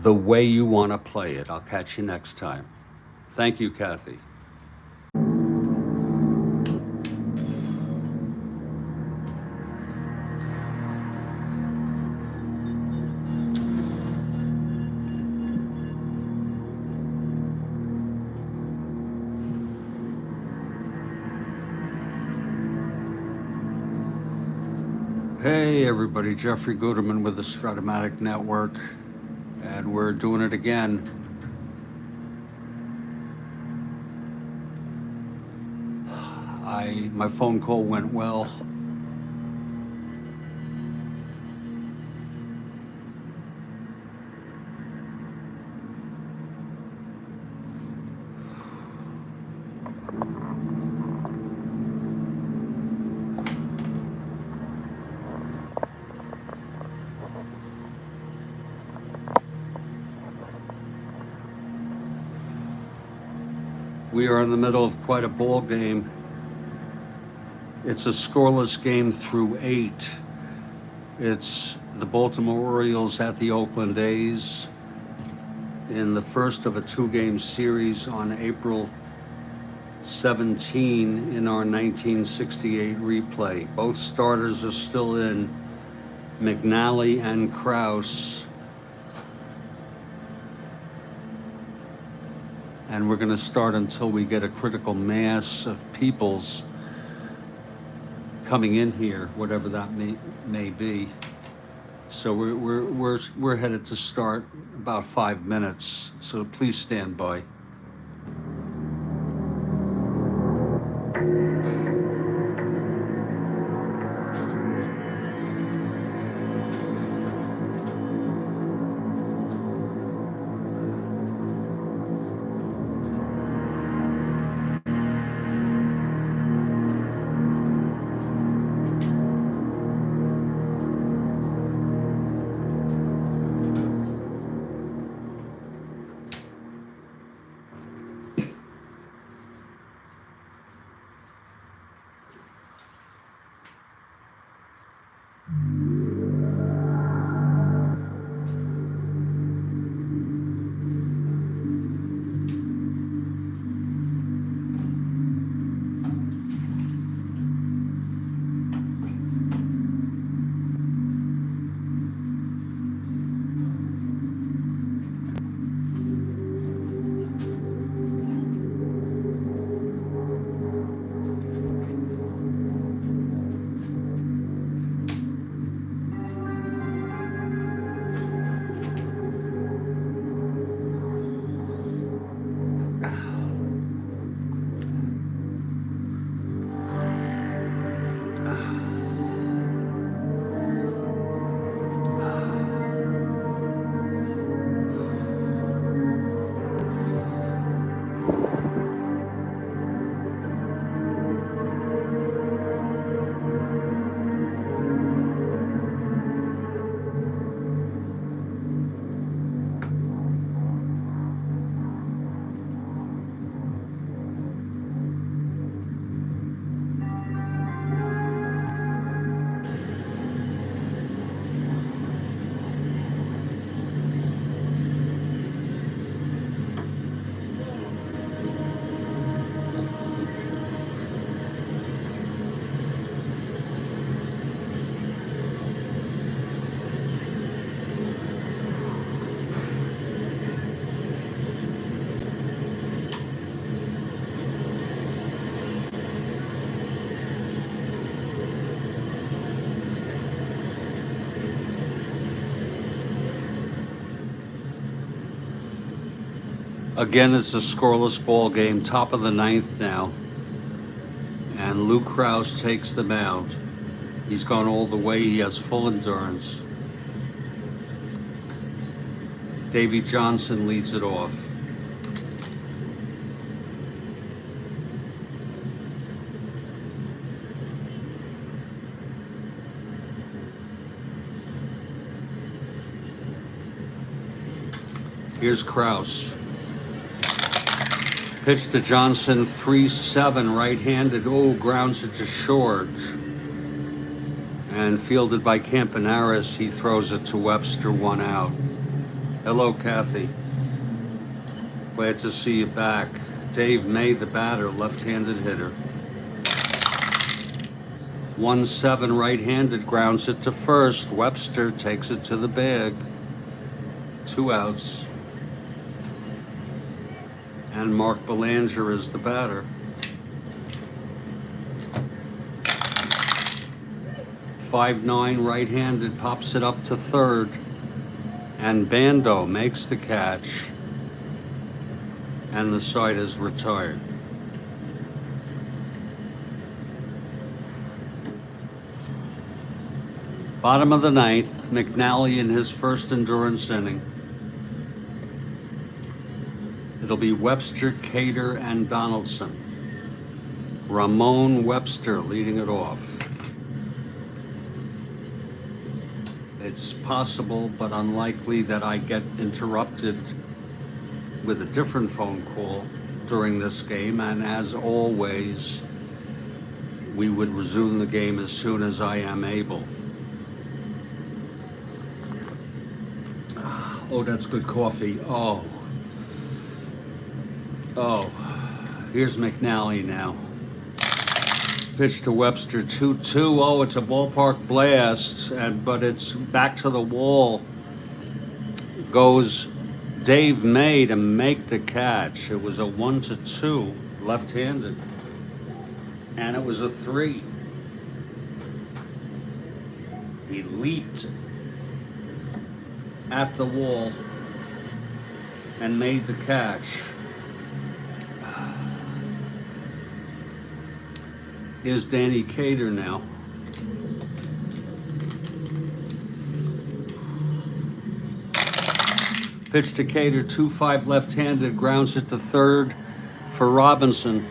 the way you want to play it. I'll catch you next time. Thank you, Kathy. Hey everybody, Jeffrey Guterman with the Strat-O-Matic Network, and we're doing it again. My phone call went well. We are in the middle of quite a ball game. It's a scoreless game through 8. It's the Baltimore Orioles at the Oakland A's in the first of a 2-game series on April 17 in our 1968 replay. Both starters are still in, McNally and Krause. And we're going to start until we get a critical mass of peoples coming in here, whatever that may be. So we're headed to start about 5 minutes. So please stand by. Again, it's a scoreless ball game, top of the ninth now. And Lou Krause takes the mound. He's gone all the way, he has full endurance. Davey Johnson leads it off. Here's Krause. Pitch to Johnson, 3-7, right-handed. Oh, grounds it to short. And fielded by Campanaris, he throws it to Webster, 1 out. Hello, Kathy. Glad to see you back. Dave May, the batter, left-handed hitter. 1-7, right-handed, grounds it to first. Webster takes it to the bag. 2 outs. And Mark Belanger is the batter. 5-9, right-handed, pops it up to third. And Bando makes the catch. And the side is retired. Bottom of the ninth, McNally in his first endurance inning. It'll be Webster, Cater, and Donaldson. Ramon Webster leading it off. It's possible, but unlikely, that I get interrupted with a different phone call during this game, and as always, we would resume the game as soon as I am able. Oh, that's good coffee. Oh, here's McNally now. Pitch to Webster, 2-2. Oh, it's a ballpark blast, but it's back to the wall. Goes Dave May to make the catch. It was a 1-2, left-handed. And it was a 3. He leaped at the wall and made the catch. Is Danny Cater now. Pitch to Cater, 2-5, left-handed, grounds it to third for Robinson.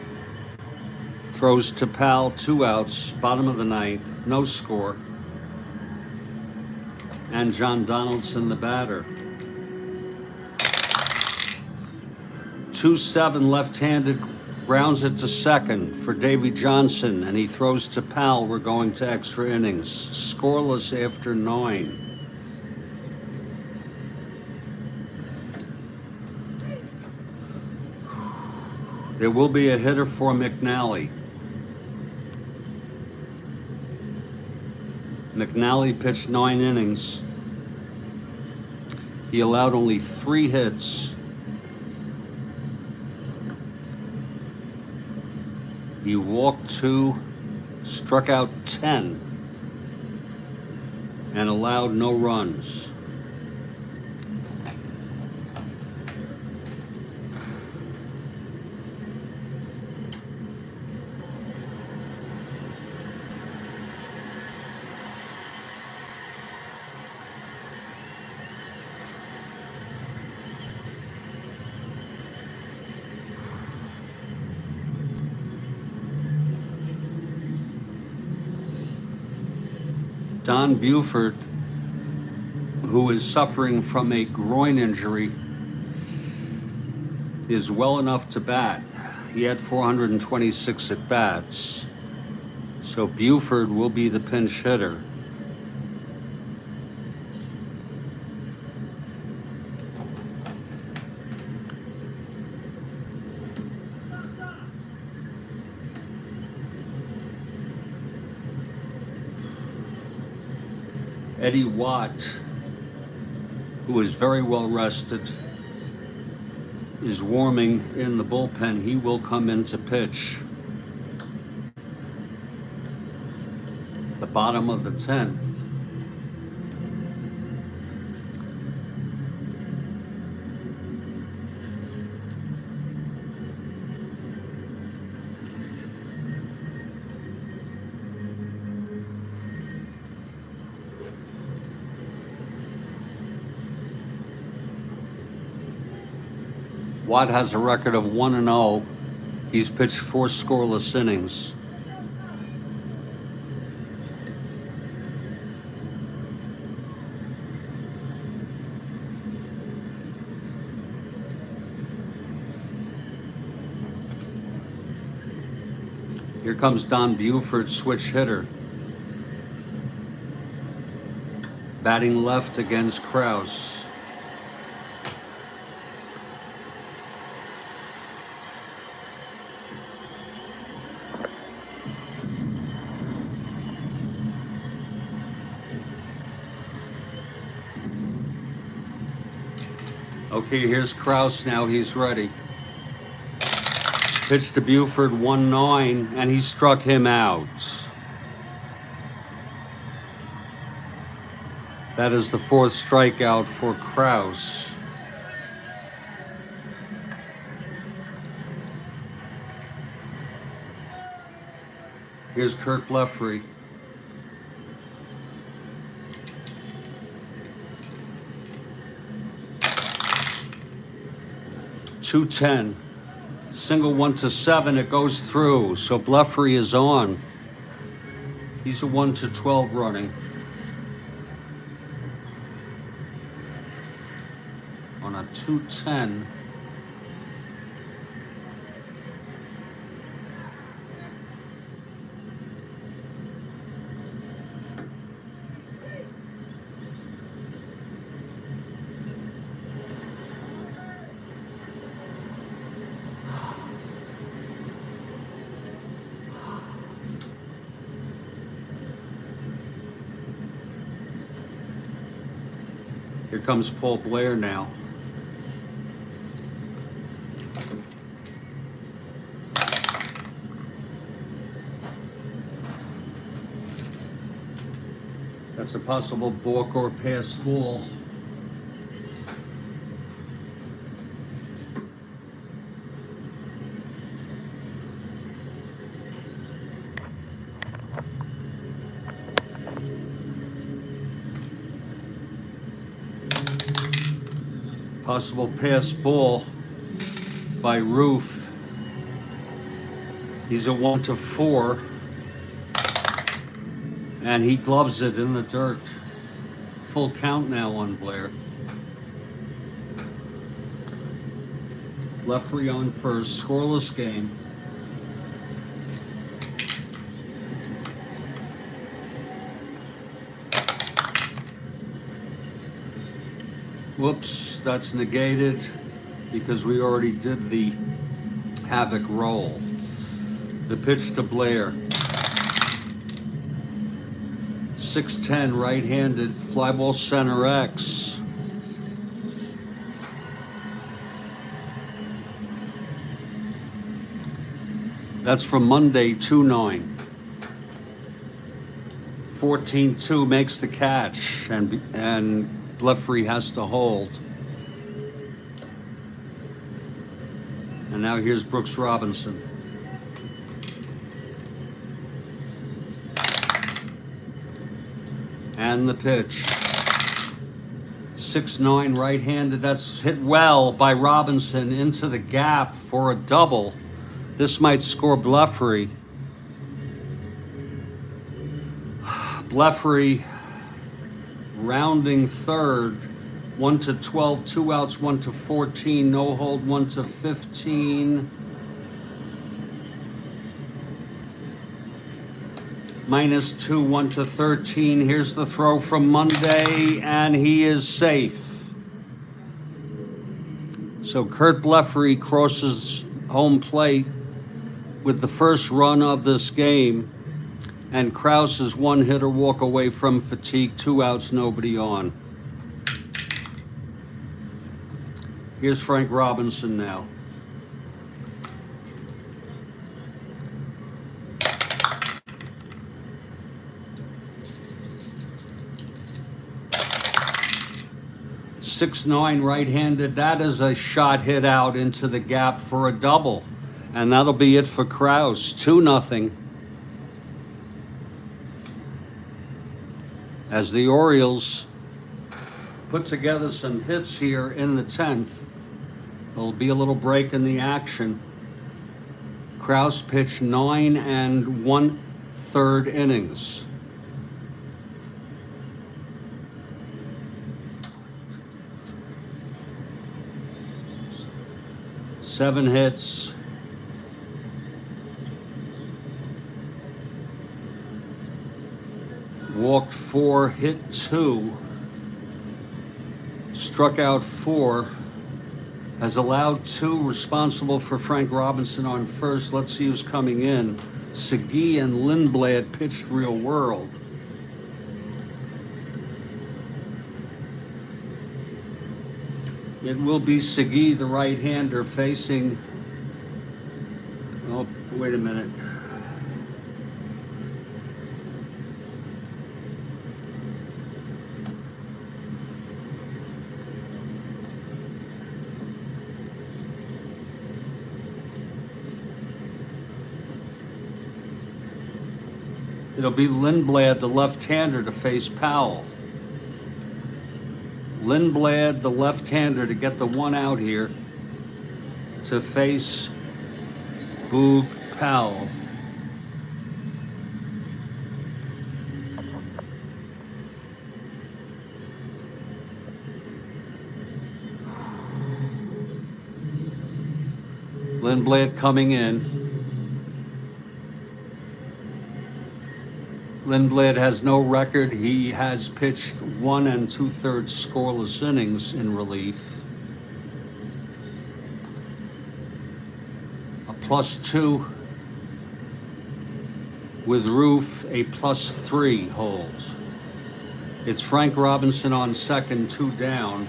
Throws to Powell, 2 outs, bottom of the ninth, no score. And John Donaldson, the batter. 2-7, left-handed, grounds it to second for Davey Johnson, and he throws to Powell. We're going to extra innings. Scoreless after 9. There will be a hitter for McNally. McNally pitched 9 innings. He allowed only 3 hits. He walked 2, struck out 10, and allowed no runs. Don Buford, who is suffering from a groin injury, is well enough to bat. He had 426 at bats. So Buford will be the pinch hitter. Eddie Watt, who is very well rested, is warming in the bullpen. He will come in to pitch. The bottom of the 10th. Watt has a record of 1-0. He's pitched 4 scoreless innings. Here comes Don Buford, switch hitter. Batting left against Kraus. Okay, here's Kraus now, he's ready. Pitch to Buford, 1-9, and he struck him out. That is the 4th strikeout for Kraus. Here's Kurt Blefary. .210. Single 1-7, it goes through, so Blefary is on. He's a 1-12 running. On a 210. Here comes Paul Blair now. That's a possible balk or pass ball. Possible pass ball by Roof. He's a 1-4. And he gloves it in the dirt. Full count now on Blair. Blefary on first, scoreless game. Whoops, that's negated because we already did the havoc roll. The pitch to Blair. 6'10", right-handed, fly ball center X. That's from Monday, 2-9. 14-2 makes the catch, and Blefary has to hold. And now here's Brooks Robinson. And the pitch. 6'9", right-handed. That's hit well by Robinson into the gap for a double. This might score Blefary. Blefary rounding third. 1-12, 2 outs, 1-14, no hold, 1-15. -2, 1-13. Here's the throw from Monday, and he is safe. So Kurt Blefary crosses home plate with the first run of this game, and Kraus is one hitter walk away from fatigue, 2 outs, nobody on. Here's Frank Robinson now. .69 right-handed. That is a shot hit out into the gap for a double. And that'll be it for Kraus. 2-0. As the Orioles put together some hits here in the 10th. There'll be a little break in the action. Kraus pitched 9 1/3 innings. Seven hits. Walked 4, hit 2, struck out 4, has allowed 2, responsible for Frank Robinson on first. Let's see who's coming in. Segui and Lindblad pitched Real World. It will be Segui, the right-hander, facing, oh, wait a minute. It'll be Lindblad, the left-hander, to face Powell. Lindblad, the left-hander, to get the 1 out here, to face Boog Powell. Lindblad coming in. Lindblad has no record. He has pitched 1 2/3 scoreless innings in relief. A +2 with Roof, a +3 holds. It's Frank Robinson on second, 2 down.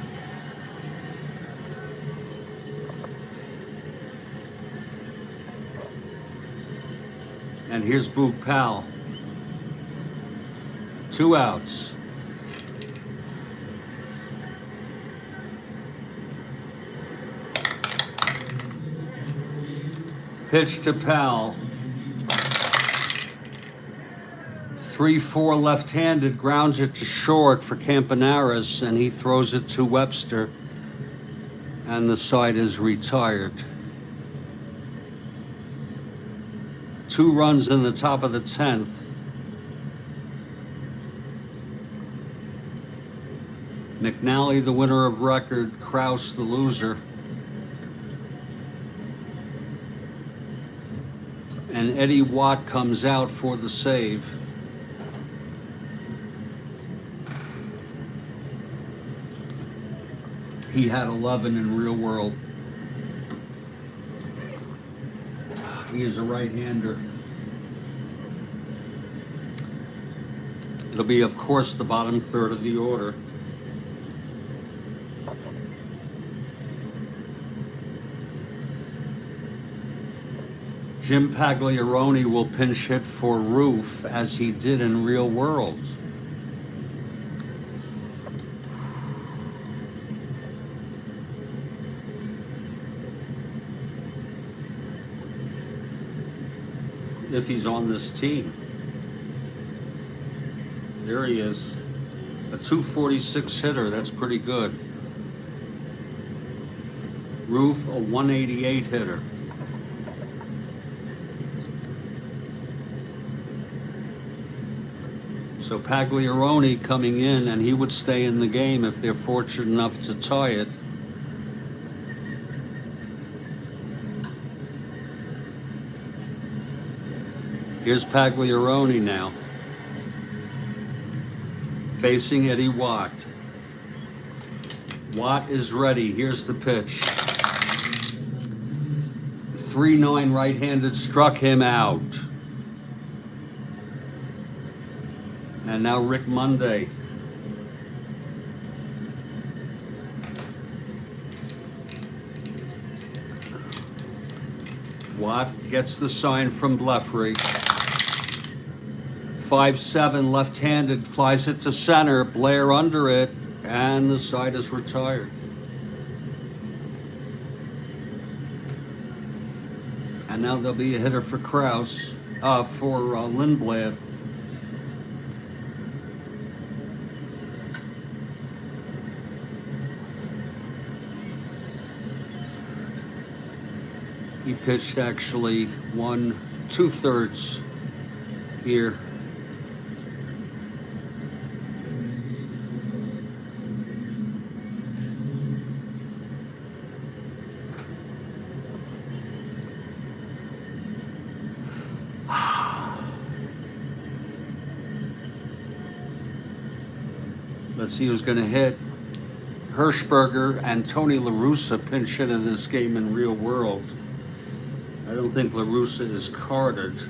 And here's Boog Powell. 2 outs. Pitch to Powell. 3-4 left-handed, grounds it to short for Campanaris, and he throws it to Webster, and the side is retired. 2 runs in the top of the 10th. McNally, the winner of record, Kraus, the loser. And Eddie Watt comes out for the save. He had 11 in Real World. He is a right-hander. It'll be, of course, the bottom third of the order. Jim Pagliarone will pinch hit for Roof, as he did in Real World. If he's on this team. There he is. A 246 hitter, that's pretty good. Roof, a 188 hitter. So Pagliarone coming in, and he would stay in the game if they're fortunate enough to tie it. Here's Pagliarone now, facing Eddie Watt. Watt is ready. Here's the pitch. 3-9 right-handed, struck him out. And now Rick Monday. Watt gets the sign from Blefary. 5-7 left-handed, flies it to center, Blair under it, and the side is retired. And now there'll be a hitter for Kraus, for Lindblad. He pitched actually 1 2/3 here. Let's see who's going to hit. Hirschberger and Tony La Russa pinch hit in this game in real world. I don't think La Russa is carded.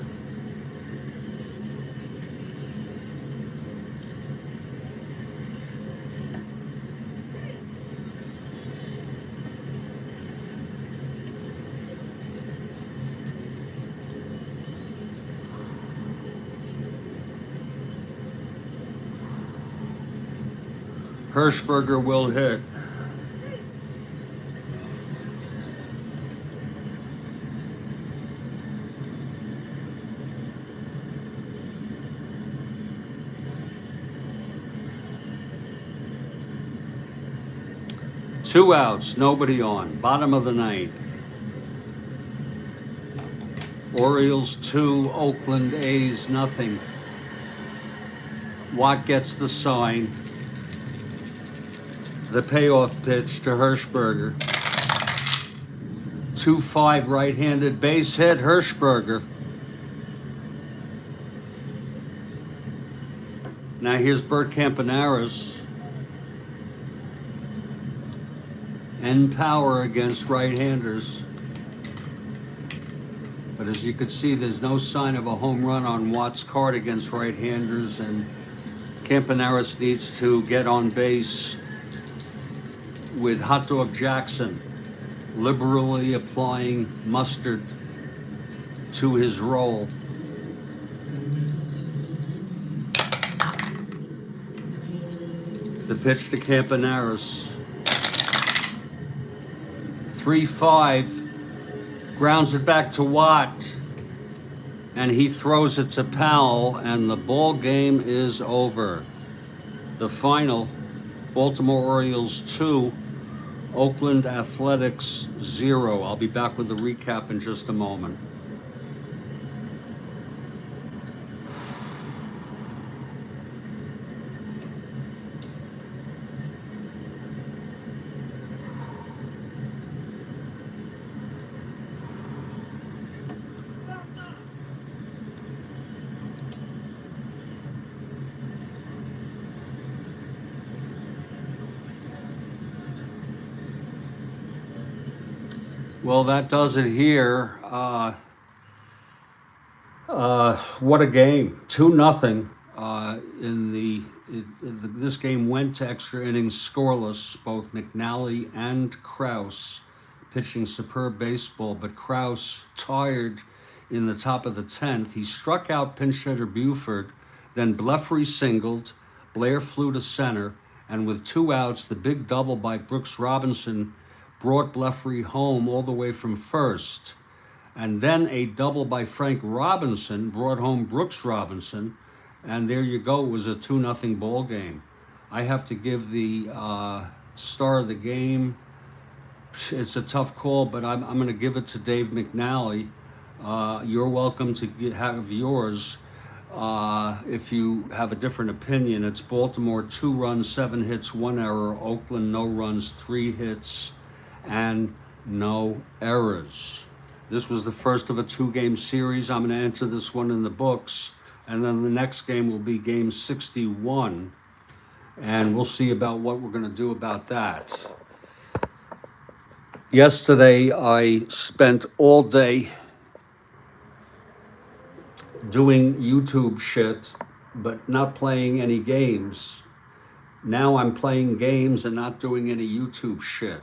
Hirschberger will hit. Two outs, nobody on. Bottom of the ninth. Orioles 2, Oakland A's nothing. Watt gets the sign. The payoff pitch to Hirschberger. 2-5 right-handed base hit, Hirschberger. Now here's Bert Campaneris. End power against right-handers. But as you can see, there's no sign of a home run on Watt's card against right-handers, and Campaneris needs to get on base with Hot Dog Jackson liberally applying mustard to his roll. The pitch to Campaneris. 3-5, grounds it back to Watt, and he throws it to Powell, and the ball game is over. The final, Baltimore Orioles 2, Oakland Athletics 0. I'll be back with the recap in just a moment. Well, that does it here. What a game. 2-0. This game went to extra innings scoreless. Both McNally and Krause pitching superb baseball, but Krause tired in the top of the 10th. He struck out pinch hitter Buford, then Blefary singled, Blair flew to center, and with 2 outs, the big double by Brooks Robinson brought Blefary home all the way from first. And then a double by Frank Robinson brought home Brooks Robinson. And there you go, it was a 2-0 ball game. I have to give the star of the game. It's a tough call, but I'm going to give it to Dave McNally. You're welcome to have yours. If you have a different opinion, it's Baltimore 2 runs, 7 hits, 1 error. Oakland no runs, 3 hits, and no errors. This was the first of a 2-game series. I'm going to enter this one in the books, and then the next game will be game 61, and we'll see about what we're going to do about that. Yesterday, I spent all day doing YouTube shit, but not playing any games. Now I'm playing games and not doing any YouTube shit.